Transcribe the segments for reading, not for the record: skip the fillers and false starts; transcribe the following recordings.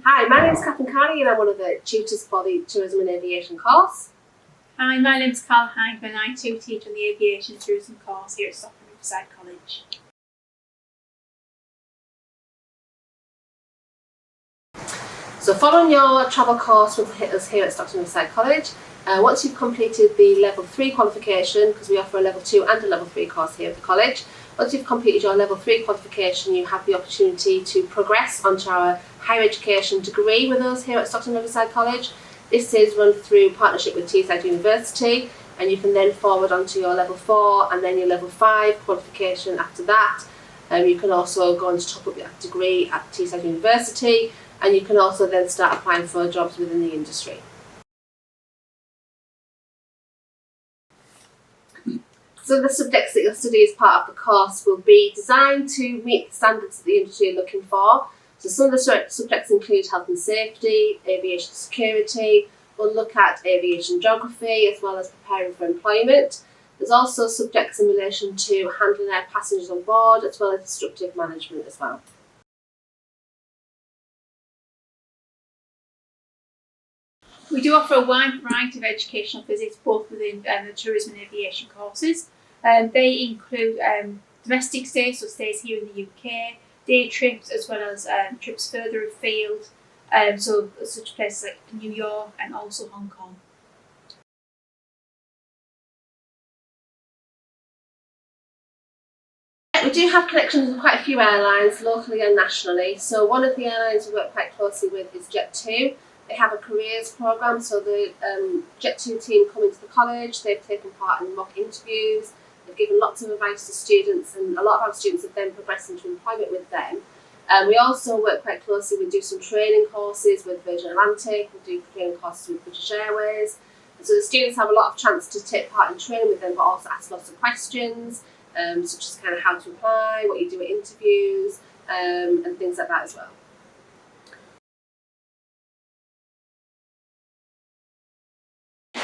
Hi, my name is Catherine Carney and I'm one of the tutors for the Tourism and Aviation course. Hi, my name is Carl Hindman. I too teach on the Aviation Tourism course here at Stockton Riverside College. So following your travel course with us here at Stockton Riverside College, once you've completed the level 3 qualification, because we offer a level 2 and a level 3 course here at the college, once you've completed your level 3 qualification, you have the opportunity to progress onto our higher education degree with us here at Stockton Riverside College. This is run through partnership with Teesside University, and you can then forward onto your level 4 and then your level 5 qualification after that. You can also go on to top up your degree at Teesside University, and you can also then start applying for jobs within the industry. So the subjects that you'll study as part of the course will be designed to meet the standards that the industry are looking for. So some of the subjects include health and safety, aviation security. We'll look at aviation geography as well as preparing for employment. There's also subjects in relation to handling air passengers on board as well as instructive management as well. We do offer a wide variety of educational visits both within the tourism and aviation courses. They include domestic stays, so stays here in the UK, day trips as well as trips further afield, so such places like New York and also Hong Kong. We do have connections with quite a few airlines, locally and nationally. So one of the airlines we work quite closely with is Jet2. They have a careers programme, so the Jet2 team come into the college, they've taken part in mock interviews, they've given lots of advice to students, and a lot of our students have then progressed into employment with them. We also work quite closely, we do some training courses with Virgin Atlantic, we do training courses with British Airways. And so the students have a lot of chance to take part in training with them, but also ask lots of questions, such as kind of how to apply, what you do at interviews, and things like that as well.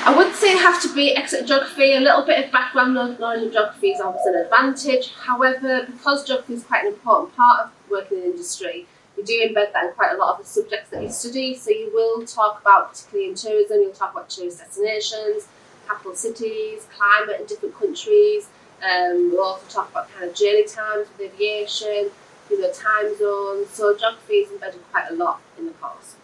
I would say it have to be excellent geography. A little bit of background knowledge of geography is always an advantage. However, because geography is quite an important part of working in the industry, we do embed that in quite a lot of the subjects that you study. So you will talk about, particularly in tourism, you'll talk about tourist destinations, capital cities, climate in different countries. We'll also talk about kind of journey times with aviation, time zones. So geography is embedded quite a lot in the course.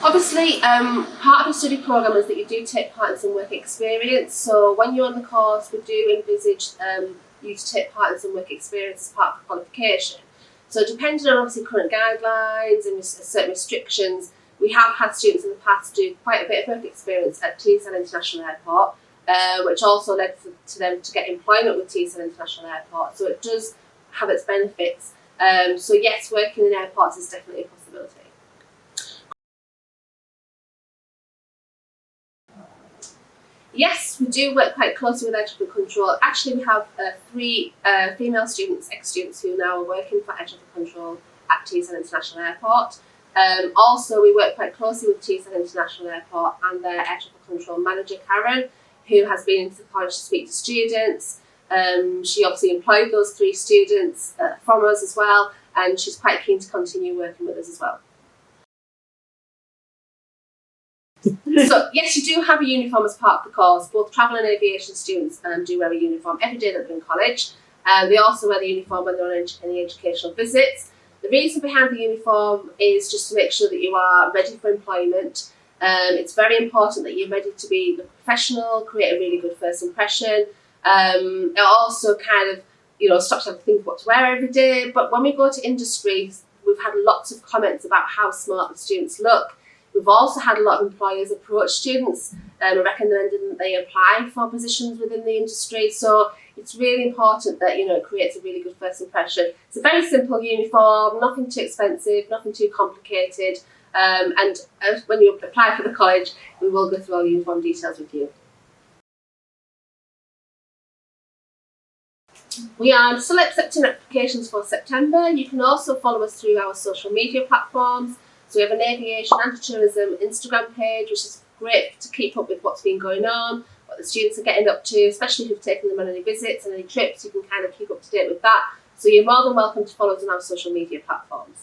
Obviously, part of the study programme is that you do take part in some work experience. So when you're on the course, we do envisage you to take part in some work experience as part of the qualification. So depending on obviously current guidelines and certain restrictions, we have had students in the past do quite a bit of work experience at Teesside International Airport, which also led to them to get employment with Teesside International Airport. So it does have its benefits. So yes, working in airports is definitely a possibility. Yes, we do work quite closely with air traffic control. Actually, we have 3 female students, ex-students, who now are working for air traffic control at Teesside International Airport. Also, we work quite closely with Teesside International Airport and their air traffic control manager, Karen, who has been into the college to speak to students. She obviously employed those 3 students from us as well, and she's quite keen to continue working with us as well. So yes, you do have a uniform as part of the course. Both travel and aviation students do wear a uniform every day that they're in college. They also wear the uniform when they're on any educational visits. The reason behind the uniform is just to make sure that you are ready for employment. It's very important that you're ready to be professional, create a really good first impression. It also kind of, stops you to think what to wear every day. But when we go to industries, we've had lots of comments about how smart the students look. We've also had a lot of employers approach students recommending that they apply for positions within the industry. So it's really important that it creates a really good first impression. It's a very simple uniform, nothing too expensive, nothing too complicated. And when you apply for the college, we will go through all the uniform details with you. We are still accepting applications for September. You can also follow us through our social media platforms. So we have an aviation and tourism Instagram page, which is great to keep up with what's been going on, what the students are getting up to, especially if you've taken them on any visits and any trips. You can kind of keep up to date with that. So you're more than welcome to follow us on our social media platforms.